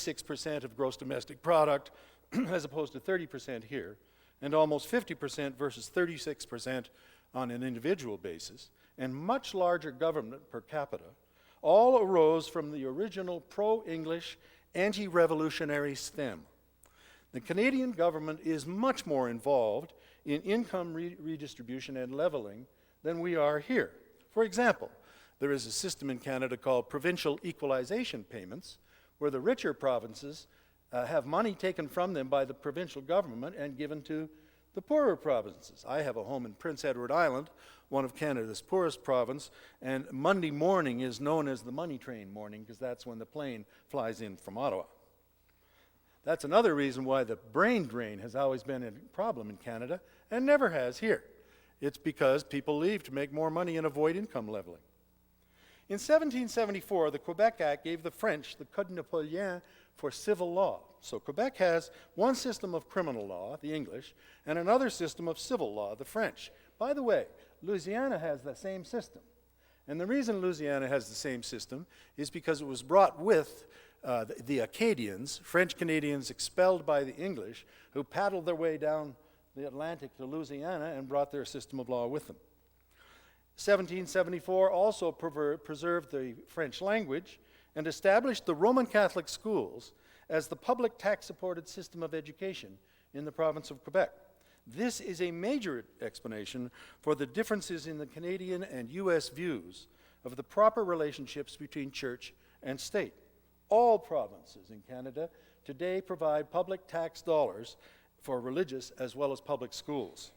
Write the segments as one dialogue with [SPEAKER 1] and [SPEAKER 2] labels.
[SPEAKER 1] 6% of gross domestic product as opposed to 30% here, and almost 50% versus 36% on an individual basis, and much larger government per capita, all arose from the original pro-English, anti-revolutionary stem. The Canadian government is much more involved in income redistribution and leveling than we are here. For example, there is a system in Canada called provincial equalization payments, where the richer provinces have money taken from them by the provincial government and given to the poorer provinces. I have a home in Prince Edward Island, one of Canada's poorest province, and Monday morning is known as the money train morning because that's when the plane flies in from Ottawa. That's another reason why the brain drain has always been a problem in Canada and never has here. It's because people leave to make more money and avoid income leveling. In 1774, the Quebec Act gave the French the Code Napoleon for civil law. So Quebec has one system of criminal law, the English, and another system of civil law, the French. By the way, Louisiana has the same system. And the reason Louisiana has the same system is because it was brought with the Acadians, French Canadians expelled by the English, who paddled their way down the Atlantic to Louisiana and brought their system of law with them. 1774 also preserved the French language and established the Roman Catholic schools as the public tax-supported system of education in the province of Quebec. This is a major explanation for the differences in the Canadian and U.S. views of the proper relationships between church and state. All provinces in Canada today provide public tax dollars for religious as well as public schools.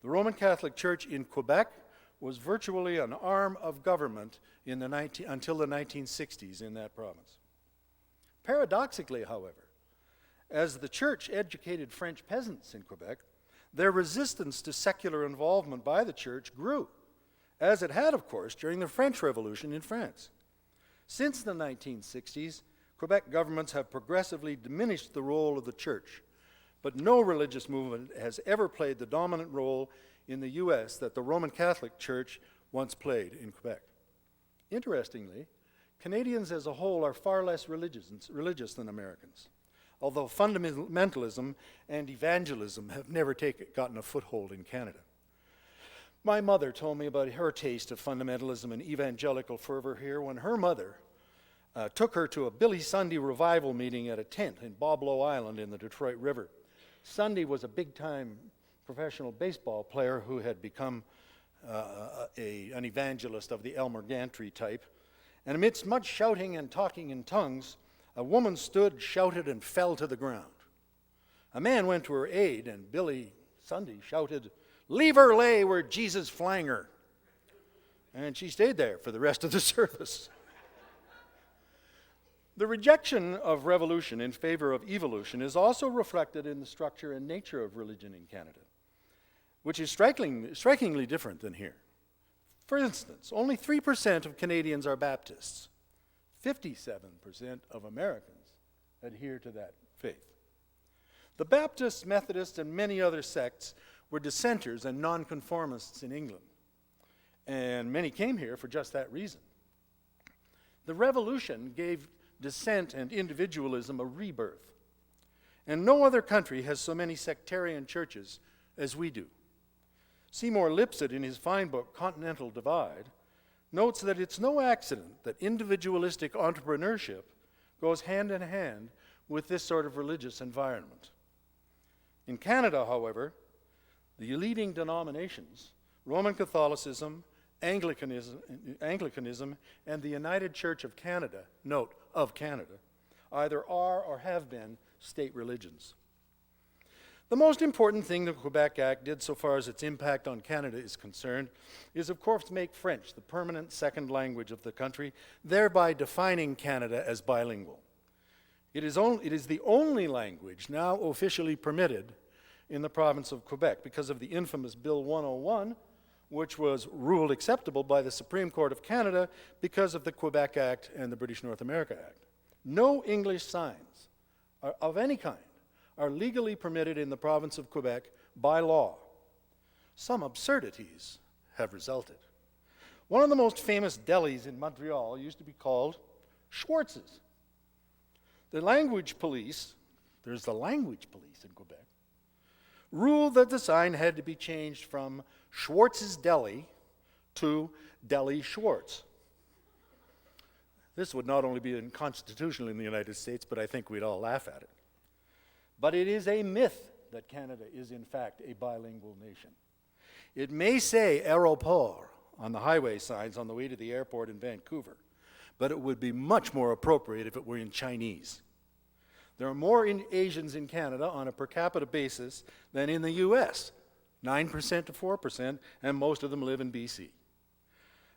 [SPEAKER 1] The Roman Catholic Church in Quebec was virtually an arm of government until the 1960s in that province. Paradoxically, however, as the church educated French peasants in Quebec, their resistance to secular involvement by the church grew, as it had, of course, during the French Revolution in France. Since the 1960s, Quebec governments have progressively diminished the role of the church, but no religious movement has ever played the dominant role in the U.S. that the Roman Catholic Church once played in Quebec. Interestingly, Canadians as a whole are far less religious than Americans, although fundamentalism and evangelism have never gotten a foothold in Canada. My mother told me about her taste of fundamentalism and evangelical fervor here when her mother took her to a Billy Sunday revival meeting at a tent in Boblo Island in the Detroit River. Sunday was a big-time professional baseball player who had become an evangelist of the Elmer Gantry type. And amidst much shouting and talking in tongues, a woman stood, shouted, and fell to the ground. A man went to her aid, and Billy Sunday shouted, "Leave her lay where Jesus flang her." And she stayed there for the rest of the service. The rejection of revolution in favor of evolution is also reflected in the structure and nature of religion in Canada, which is strikingly different than here. For instance, only 3% of Canadians are Baptists. 57% of Americans adhere to that faith. The Baptists, Methodists, and many other sects were dissenters and nonconformists in England, and many came here for just that reason. The Revolution gave dissent and individualism a rebirth, and no other country has so many sectarian churches as we do. Seymour Lipset, in his fine book, Continental Divide, notes that it's no accident that individualistic entrepreneurship goes hand in hand with this sort of religious environment. In Canada, however, the leading denominations, Roman Catholicism, Anglicanism, and the United Church of Canada, note, of Canada, either are or have been state religions. The most important thing the Quebec Act did so far as its impact on Canada is concerned is, of course, to make French the permanent second language of the country, thereby defining Canada as bilingual. It is the only language now officially permitted in the province of Quebec because of the infamous Bill 101, which was ruled acceptable by the Supreme Court of Canada because of the Quebec Act and the British North America Act. No English signs of any kind are legally permitted in the province of Quebec by law. Some absurdities have resulted. One of the most famous delis in Montreal used to be called Schwartz's. The language police, there's the language police in Quebec, ruled that the sign had to be changed from Schwartz's Deli to Deli Schwartz. This would not only be unconstitutional in the United States, but I think we'd all laugh at it. But it is a myth that Canada is in fact a bilingual nation. It may say aéroport on the highway signs on the way to the airport in Vancouver, but it would be much more appropriate if it were in Chinese. There are more Asians in Canada on a per capita basis than in the US, 9% to 4%, and most of them live in BC.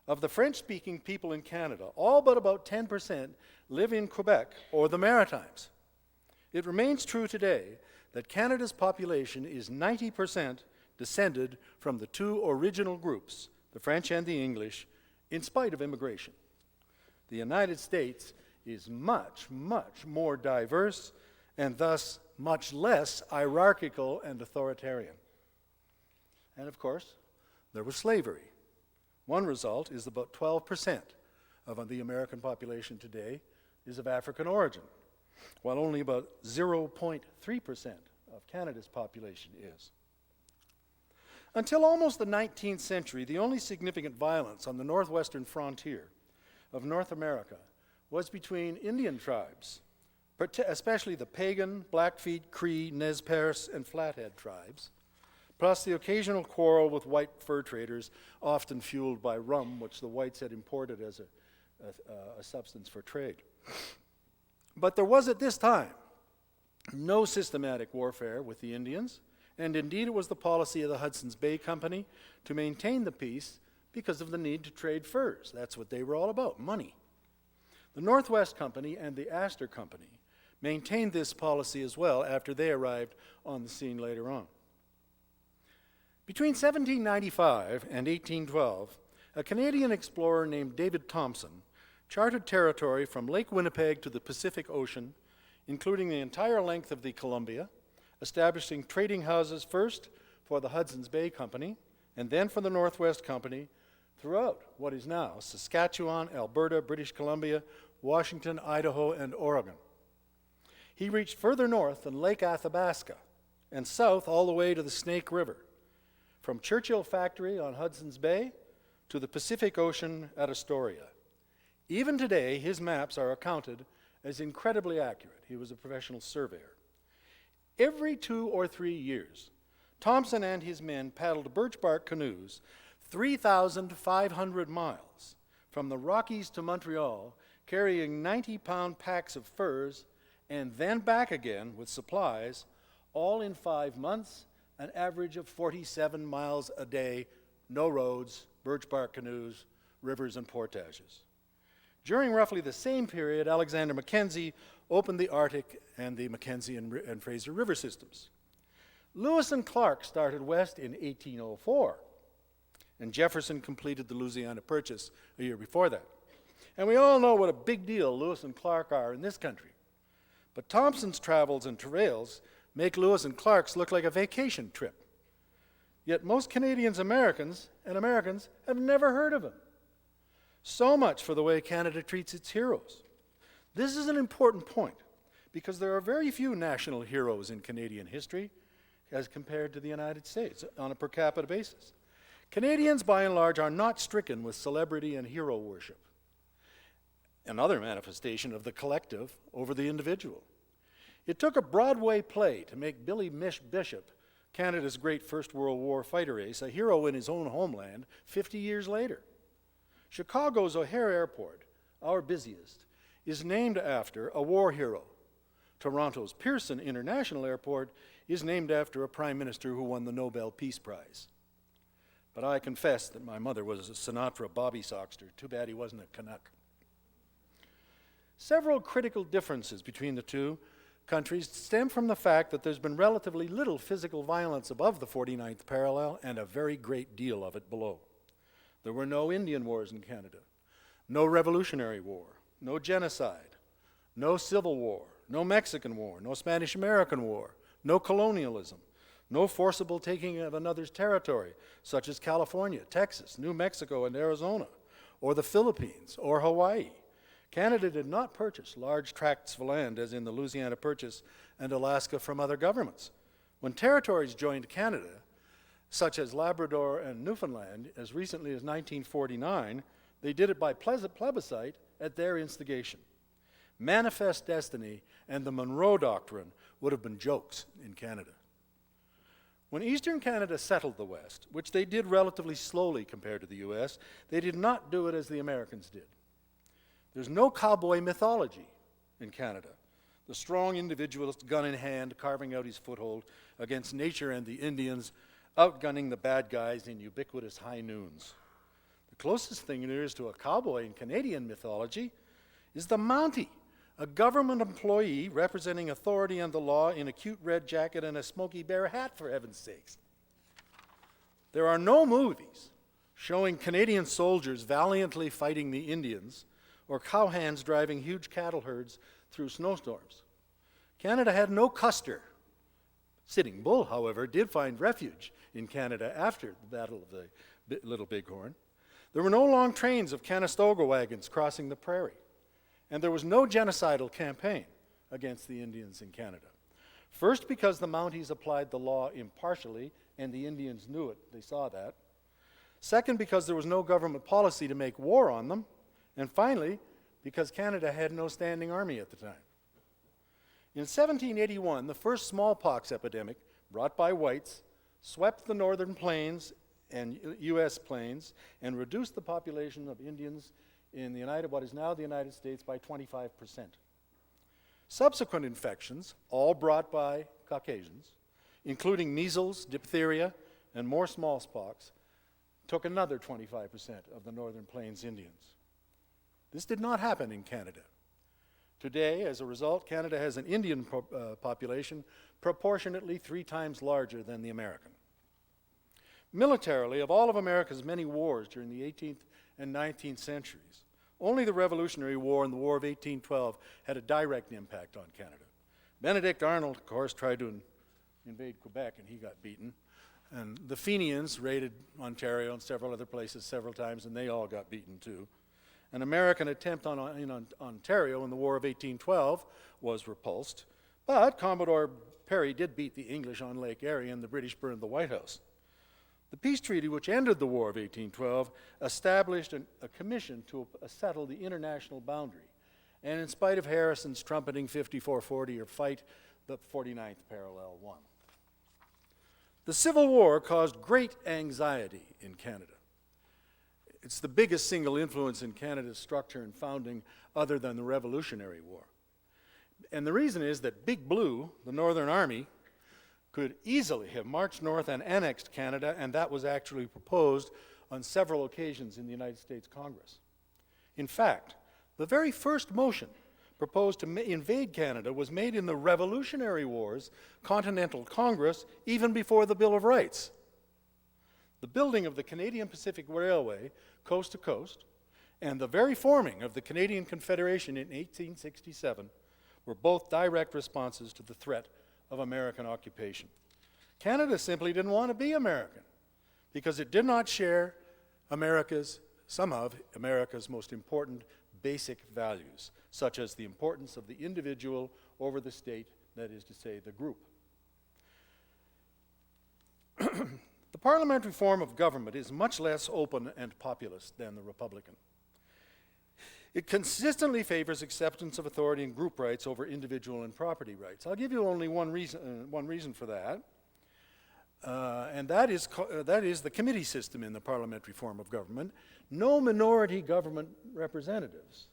[SPEAKER 1] Of the French-speaking people in Canada, all but about 10% live in Quebec or the Maritimes. It remains true today that Canada's population is 90% descended from the two original groups, the French and the English, in spite of immigration. The United States is much, much more diverse and thus much less hierarchical and authoritarian. And of course, there was slavery. One result is about 12% of the American population today is of African origin, while only about 0.3% of Canada's population is. Until almost the 19th century, the only significant violence on the northwestern frontier of North America was between Indian tribes, especially the Pagan, Blackfeet, Cree, Nez Perce, and Flathead tribes, plus the occasional quarrel with white fur traders, often fueled by rum, which the whites had imported as a substance for trade. But there was at this time no systematic warfare with the Indians, and indeed it was the policy of the Hudson's Bay Company to maintain the peace because of the need to trade furs. That's what they were all about, money. The Northwest Company and the Astor Company maintained this policy as well after they arrived on the scene later on. Between 1795 and 1812, a Canadian explorer named David Thompson charted territory from Lake Winnipeg to the Pacific Ocean, including the entire length of the Columbia, establishing trading houses first for the Hudson's Bay Company and then for the Northwest Company throughout what is now Saskatchewan, Alberta, British Columbia, Washington, Idaho, and Oregon. He reached further north than Lake Athabasca and south all the way to the Snake River, from Churchill Factory on Hudson's Bay to the Pacific Ocean at Astoria. Even today, his maps are accounted as incredibly accurate. He was a professional surveyor. Every 2 or 3 years, Thompson and his men paddled birch bark canoes 3,500 miles from the Rockies to Montreal, carrying 90-pound packs of furs, and then back again with supplies, all in 5 months, an average of 47 miles a day, no roads, birch bark canoes, rivers, and portages. During roughly the same period, Alexander Mackenzie opened the Arctic and the Mackenzie and Fraser River systems. Lewis and Clark started west in 1804, and Jefferson completed the Louisiana Purchase a year before that. And we all know what a big deal Lewis and Clark are in this country. But Thompson's travels and travails make Lewis and Clark's look like a vacation trip. Yet most Canadians and Americans have never heard of him. So much for the way Canada treats its heroes. This is an important point because there are very few national heroes in Canadian history as compared to the United States on a per capita basis. Canadians, by and large, are not stricken with celebrity and hero worship, another manifestation of the collective over the individual. It took a Broadway play to make Billy Bishop, Canada's great First World War fighter ace, a hero in his own homeland 50 years later. Chicago's O'Hare Airport, our busiest, is named after a war hero. Toronto's Pearson International Airport is named after a prime minister who won the Nobel Peace Prize. But I confess that my mother was a Sinatra Bobby Soxter. Too bad he wasn't a Canuck. Several critical differences between the two countries stem from the fact that there's been relatively little physical violence above the 49th parallel and a very great deal of it below. There were no Indian wars in Canada, no Revolutionary War, no genocide, no Civil War, no Mexican War, no Spanish-American War, no colonialism, no forcible taking of another's territory, such as California, Texas, New Mexico, and Arizona, or the Philippines, or Hawaii. Canada did not purchase large tracts of land, as in the Louisiana Purchase and Alaska, from other governments. When territories joined Canada, such as Labrador and Newfoundland, as recently as 1949, they did it by plebiscite at their instigation. Manifest destiny and the Monroe Doctrine would have been jokes in Canada. When Eastern Canada settled the West, which they did relatively slowly compared to the US, they did not do it as the Americans did. There's no cowboy mythology in Canada. The strong individualist, gun in hand, carving out his foothold against nature and the Indians, outgunning the bad guys in ubiquitous high noons. The closest thing there is to a cowboy in Canadian mythology is the Mountie, a government employee representing authority and the law in a cute red jacket and a Smokey Bear hat, for heaven's sakes. There are no movies showing Canadian soldiers valiantly fighting the Indians or cowhands driving huge cattle herds through snowstorms. Canada had no Custer. Sitting Bull, however, did find refuge in Canada after the Battle of the Little Bighorn. There were no long trains of Conestoga wagons crossing the prairie. And there was no genocidal campaign against the Indians in Canada. First, because the Mounties applied the law impartially, and the Indians knew it, they saw that. Second, because there was no government policy to make war on them. And finally, because Canada had no standing army at the time. In 1781, the first smallpox epidemic, brought by whites, swept the northern plains and U.S. plains and reduced the population of Indians in what is now the United States by 25%. Subsequent infections, all brought by Caucasians, including measles, diphtheria, and more smallpox, took another 25% of the northern plains Indians. This did not happen in Canada. Today, as a result, Canada has an Indian population proportionately 3 times larger than the American. Militarily, of all of America's many wars during the 18th and 19th centuries, only the Revolutionary War and the War of 1812 had a direct impact on Canada. Benedict Arnold, of course, tried to invade Quebec, and he got beaten. And the Fenians raided Ontario and several other places several times, and they all got beaten too. An American attempt in Ontario in the War of 1812 was repulsed, but Commodore Perry did beat the English on Lake Erie, and the British burned the White House. The peace treaty, which ended the War of 1812, established a commission to settle the international boundary. And in spite of Harrison's trumpeting 54-40 or fight, the 49th parallel won. The Civil War caused great anxiety in Canada. It's the biggest single influence in Canada's structure and founding other than the Revolutionary War. And the reason is that Big Blue, the Northern Army, could easily have marched north and annexed Canada, and that was actually proposed on several occasions in the United States Congress. In fact, the very first motion proposed to invade Canada was made in the Revolutionary War's Continental Congress even before the Bill of Rights. The building of the Canadian Pacific Railway, coast to coast, and the very forming of the Canadian Confederation in 1867 were both direct responses to the threat of American occupation. Canada simply didn't want to be American because it did not share some of America's most important basic values, such as the importance of the individual over the state, that is to say, the group. The parliamentary form of government is much less open and populist than the Republican. It consistently favors acceptance of authority and group rights over individual and property rights. I'll give you only one reason for that, and that is the committee system in the parliamentary form of government. No minority government representatives,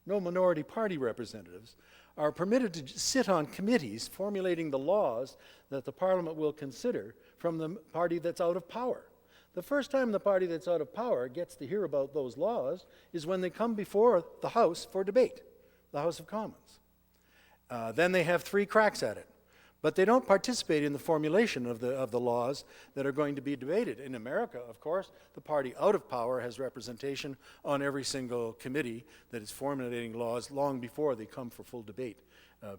[SPEAKER 1] no minority party representatives are permitted to sit on committees formulating the laws that the Parliament will consider from the party that's out of power. The first time the party that's out of power gets to hear about those laws is when they come before the House for debate, the House of Commons. Then they have 3 cracks at it. But they don't participate in the formulation of the laws that are going to be debated. In America, of course, the party out of power has representation on every single committee that is formulating laws long before they come for full debate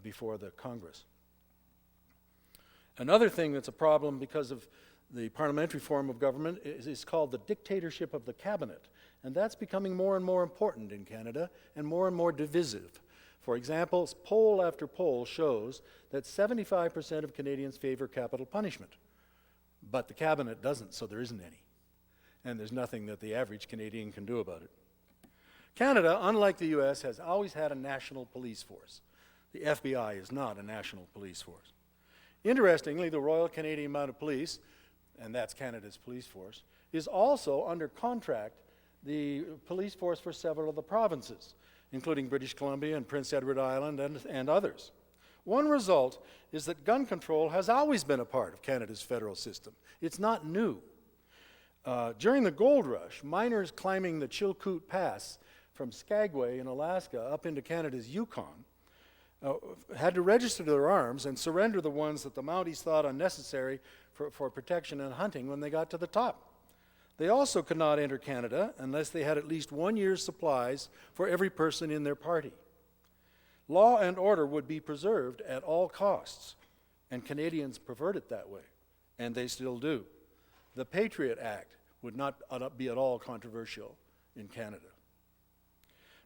[SPEAKER 1] before the Congress. Another thing that's a problem because of The parliamentary form of government is called the dictatorship of the cabinet, and that's becoming more and more important in Canada and more divisive. For example, poll after poll shows that 75% of Canadians favor capital punishment, but the cabinet doesn't, so there isn't any. And there's nothing that the average Canadian can do about it. Canada, unlike the US, has always had a national police force. The FBI is not a national police force. Interestingly, the Royal Canadian Mounted Police, and that's Canada's police force, is also under contract the police force for several of the provinces, including British Columbia and Prince Edward Island and others. One result is that gun control has always been a part of Canada's federal system. It's not new. During the gold rush, miners climbing the Chilkoot Pass from Skagway in Alaska up into Canada's Yukon had to register their arms and surrender the ones that the Mounties thought unnecessary for protection and hunting when they got to the top. They also could not enter Canada unless they had at least 1 year's supplies for every person in their party. Law and order would be preserved at all costs, and Canadians preferred it that way, and they still do. The Patriot Act would not be at all controversial in Canada.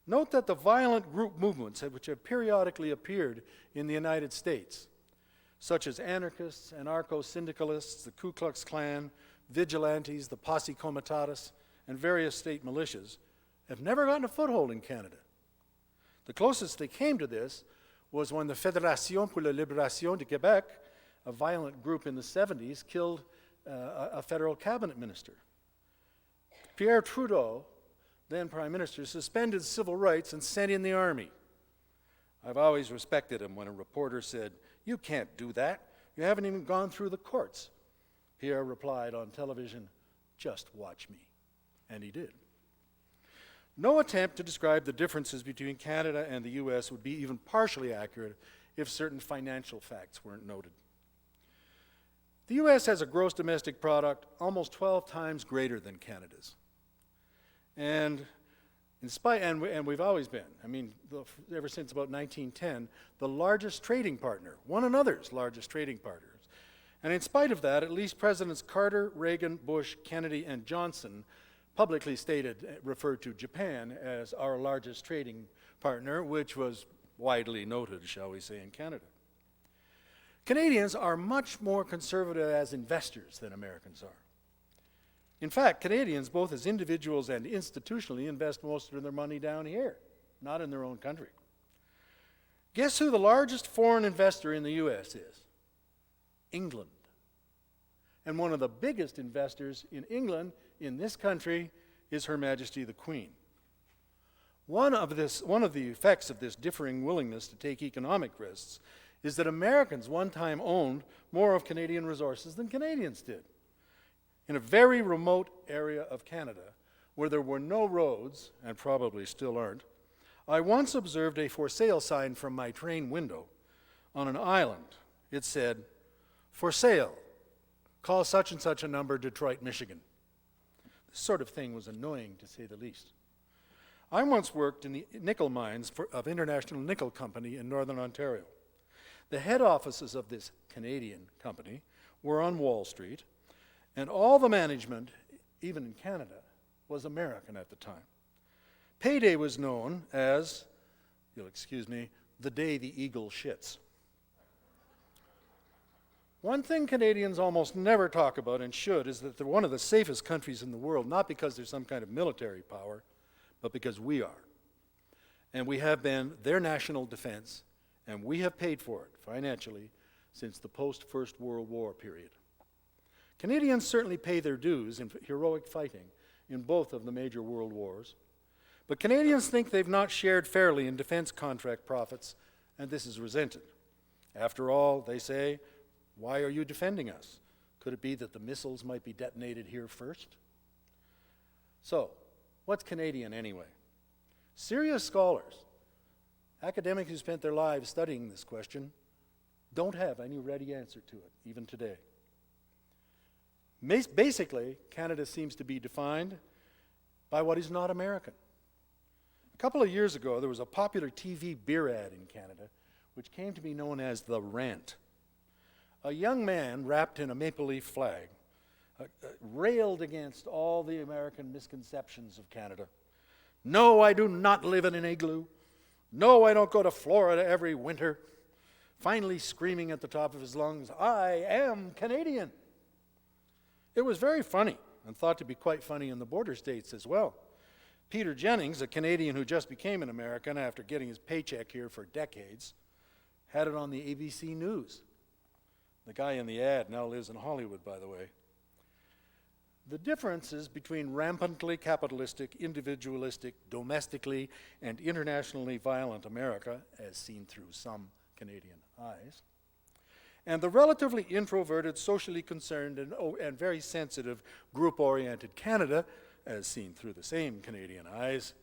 [SPEAKER 1] Note that the violent group movements which have periodically appeared in the United States, such as anarchists, anarcho-syndicalists, the Ku Klux Klan, vigilantes, the Posse Comitatus, and various state militias, have never gotten a foothold in Canada. The closest they came to this was when the Fédération pour la Libération du Québec, a violent group in the 70s, killed a federal cabinet minister. Pierre Trudeau, then Prime Minister, suspended civil rights and sent in the army. I've always respected him when a reporter said, "You can't do that. You haven't even gone through the courts." Pierre replied on television, "Just watch me." And he did. No attempt to describe the differences between Canada and the US would be even partially accurate if certain financial facts weren't noted. The US has a gross domestic product almost 12 times greater than Canada's. And we've always been, ever since about 1910, the largest trading partner, one another's largest trading partners. And in spite of that, at least Presidents Carter, Reagan, Bush, Kennedy, and Johnson publicly referred to Japan as our largest trading partner, which was widely noted, shall we say, in Canada. Canadians are much more conservative as investors than Americans are. In fact, Canadians, both as individuals and institutionally, invest most of their money down here, not in their own country. Guess who the largest foreign investor in the US is? England. And one of the biggest investors in England, in this country, is Her Majesty the Queen. One of the effects of this differing willingness to take economic risks is that Americans one time owned more of Canadian resources than Canadians did. In a very remote area of Canada, where there were no roads, and probably still aren't, I once observed a for sale sign from my train window on an island. It said, "For sale, call such and such a number, Detroit, Michigan." This sort of thing was annoying, to say the least. I once worked in the nickel mines of International Nickel Company in Northern Ontario. The head offices of this Canadian company were on Wall Street, and all the management, even in Canada, was American at the time. Payday was known as, you'll excuse me, the day the eagle shits. One thing Canadians almost never talk about, and should, is that they're one of the safest countries in the world, not because there's some kind of military power, but because we are. And we have been their national defense, and we have paid for it financially since the post-First World War period. Canadians certainly pay their dues in heroic fighting in both of the major world wars, but Canadians think they've not shared fairly in defense contract profits, and this is resented. After all, they say, why are you defending us? Could it be that the missiles might be detonated here first? So, what's Canadian anyway? Serious scholars, academics who spent their lives studying this question, don't have any ready answer to it, even today. Basically, Canada seems to be defined by what is not American. A couple of years ago, there was a popular TV beer ad in Canada which came to be known as The Rant. A young man wrapped in a maple leaf flag railed against all the American misconceptions of Canada. No, I do not live in an igloo. No, I don't go to Florida every winter. Finally screaming at the top of his lungs, I am Canadian. It was very funny and thought to be quite funny in the border states as well. Peter Jennings, a Canadian who just became an American after getting his paycheck here for decades, had it on the ABC News. The guy in the ad now lives in Hollywood, by the way. The differences between rampantly capitalistic, individualistic, domestically, and internationally violent America, as seen through some Canadian eyes, and the relatively introverted, socially concerned, and very sensitive, group-oriented Canada, as seen through the same Canadian eyes,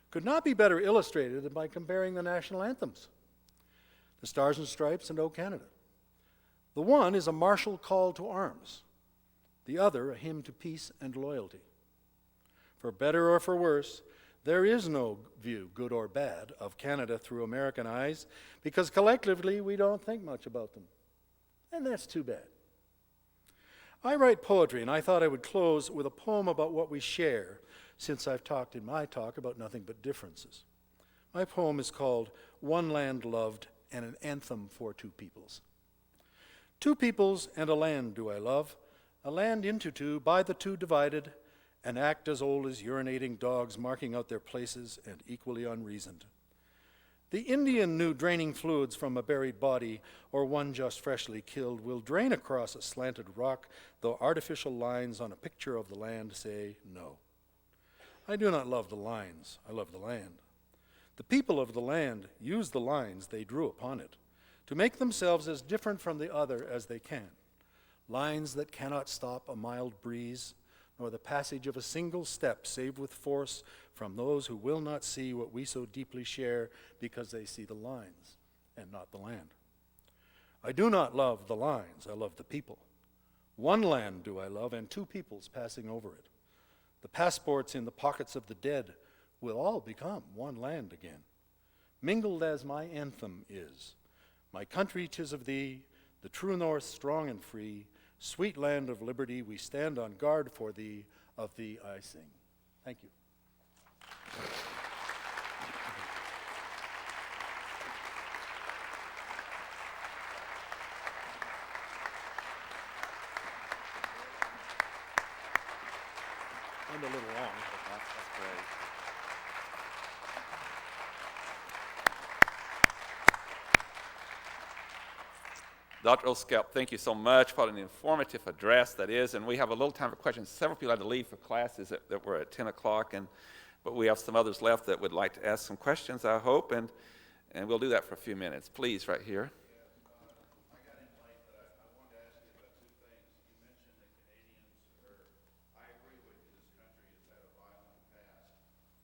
[SPEAKER 1] could not be better illustrated than by comparing the national anthems, the Stars and Stripes and O Canada. The one is a martial call to arms, the other a hymn to peace and loyalty. For better or for worse, there is no view, good or bad, of Canada through American eyes, because collectively we don't think much about them. And that's too bad. I write poetry, and I thought I would close with a poem about what we share, since I've talked in my talk about nothing but differences. My poem is called One Land Loved and an Anthem for Two Peoples. Two peoples and a land do I love, a land into two, by the two divided, an act as old as urinating dogs marking out their places and equally unreasoned. The Indian knew draining fluids from a buried body or one just freshly killed will drain across a slanted rock, though artificial lines on a picture of the land say no. I do not love the lines, I love the land. The people of the land use the lines they drew upon it to make themselves as different from the other as they can. Lines that cannot stop a mild breeze, nor the passage of a single step save with force from those who will not see what we so deeply share because they see the lines and not the land. I do not love the lines, I love the people. One land do I love and two peoples passing over it. The passports in the pockets of the dead will all become one land again. Mingled as my anthem is, my country 'tis of thee, the true north strong and free, sweet land of liberty, we stand on guard for thee, of thee I sing. Thank you. And a little long, but that's great.
[SPEAKER 2] Dr. Olscamp, thank you so much for an informative address that is, and we have a little time for questions. Several people had to leave for classes that were at 10 o'clock, but we have some others left that would like to ask some questions, I hope, and we'll do that for a few minutes. Please, right here.
[SPEAKER 3] I got in late, but I wanted to ask you about two things. You mentioned that I agree with you, this country has had a violent past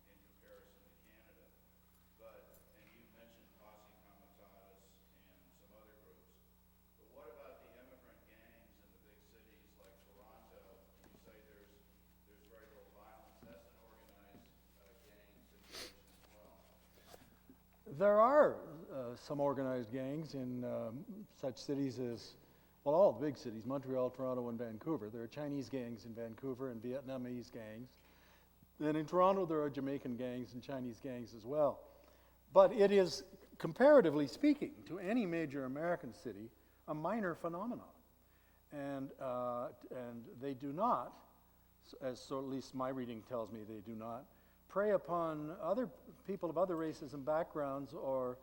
[SPEAKER 3] in comparison to Canada, and you mentioned Posse Comitatus and some other groups. But what about the immigrant gangs in the big cities like Toronto? You say there's very little violence. That's an organized gang situation as well.
[SPEAKER 1] There are some organized gangs in such cities as, well, all the big cities, Montreal, Toronto, and Vancouver. There are Chinese gangs in Vancouver and Vietnamese gangs. And in Toronto, there are Jamaican gangs and Chinese gangs as well. But it is, comparatively speaking, to any major American city, a minor phenomenon. And they do not, so at least my reading tells me they do not, prey upon other people of other races and backgrounds or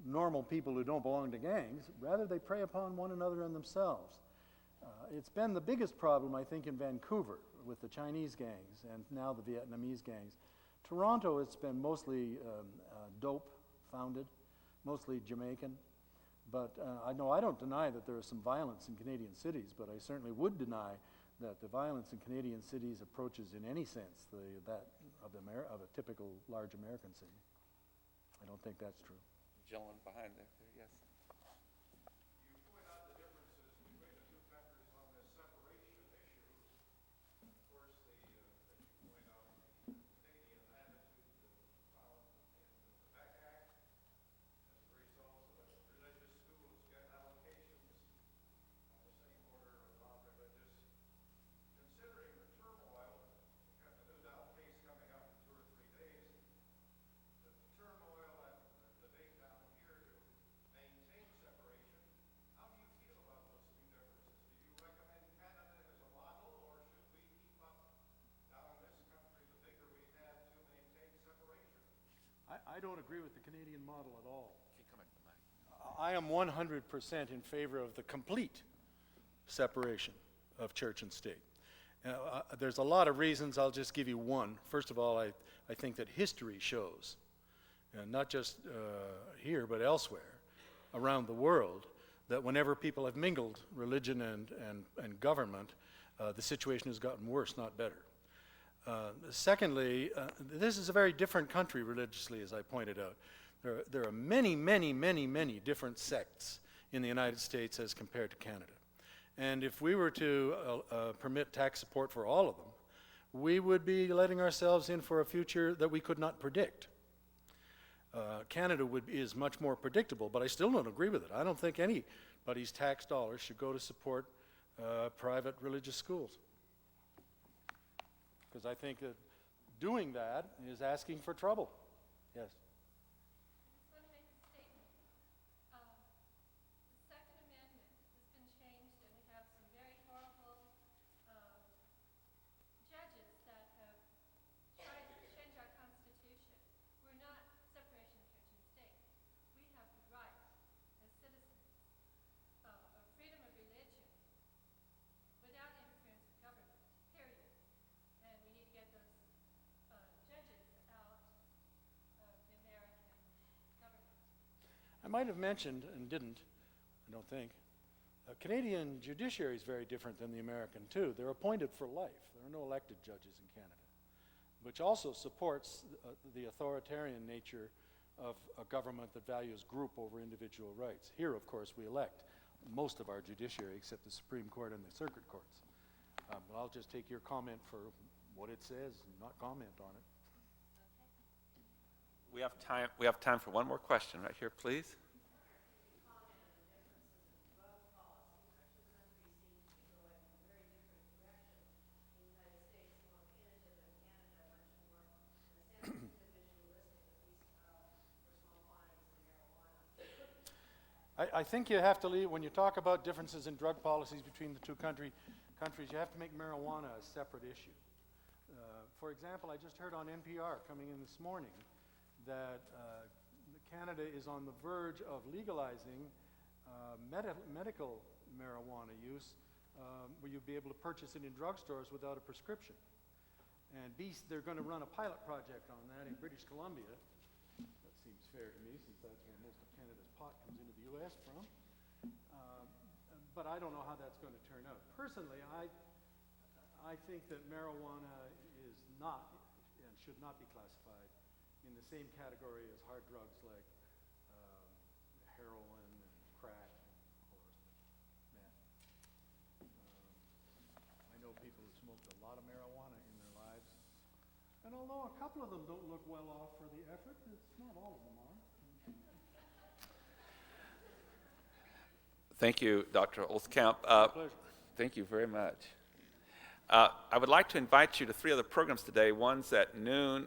[SPEAKER 1] normal people who don't belong to gangs. Rather, they prey upon one another and themselves. It's been the biggest problem, I think, in Vancouver with the Chinese gangs and now the Vietnamese gangs. Toronto, it's been mostly dope-founded, mostly Jamaican. But I don't deny that there is some violence in Canadian cities, but I certainly would deny that the violence in Canadian cities approaches in any sense that of a typical large American city. I don't think that's true.
[SPEAKER 2] Gentleman behind there, yes.
[SPEAKER 3] You point out the differences between the two countries on this separation issue. And of course, as you point out, the Canadian attitude to violence in the Quebec Act as a result of religious schools get allocations on the same order of non-religious
[SPEAKER 1] I don't agree with the Canadian model at all. I am 100% in favor of the complete separation of church and state. There's a lot of reasons. I'll just give you one. First of all, I think that history shows, and not just here but elsewhere around the world, that whenever people have mingled religion and government, the situation has gotten worse, not better. Secondly, this is a very different country religiously, as I pointed out. There are many, many, many, many different sects in the United States as compared to Canada. And if we were to permit tax support for all of them, we would be letting ourselves in for a future that we could not predict. Canada is much more predictable, but I still don't agree with it. I don't think anybody's tax dollars should go to support private religious schools. Because I think that doing that is asking for trouble. Yes.
[SPEAKER 4] I just want to make a statement. The Second Amendment has been changed, and we have some very horrible judges that have tried to change our Constitution. We're not separation of church and state. We have the right, as citizens, of freedom of religion without interference with government, period. And we need to get those judges out of the American government.
[SPEAKER 1] I might have mentioned, and didn't, I don't think, Canadian judiciary is very different than the American too. They're appointed for life. There are no elected judges in Canada, which also supports the authoritarian nature of a government that values group over individual rights. Here, of course, we elect most of our judiciary except the Supreme Court and the circuit courts. But I'll just take your comment for what it says and not comment on it.
[SPEAKER 2] We have time for one more question right here, please.
[SPEAKER 1] I think you have to leave, when you talk about differences in drug policies between the two countries, you have to make marijuana a separate issue. For example, I just heard on NPR coming in this morning that Canada is on the verge of legalizing medical marijuana use, where you'll be able to purchase it in drugstores without a prescription. And they're going to run a pilot project on that in British Columbia. That seems fair to me, since that's where most of Canada's pot comes into the U.S. from. But I don't know how that's going to turn out. Personally, I think that marijuana is not and should not be classified in the same category as hard drugs like heroin and crack or meth. I know people who smoked a lot of marijuana in their lives, and although a couple of them don't look well off for the effort, it's not all of them are.
[SPEAKER 2] Thank you, Dr. Olscamp.
[SPEAKER 1] Pleasure.
[SPEAKER 2] Thank you very much. I would like to invite you to 3 other programs today. One's at noon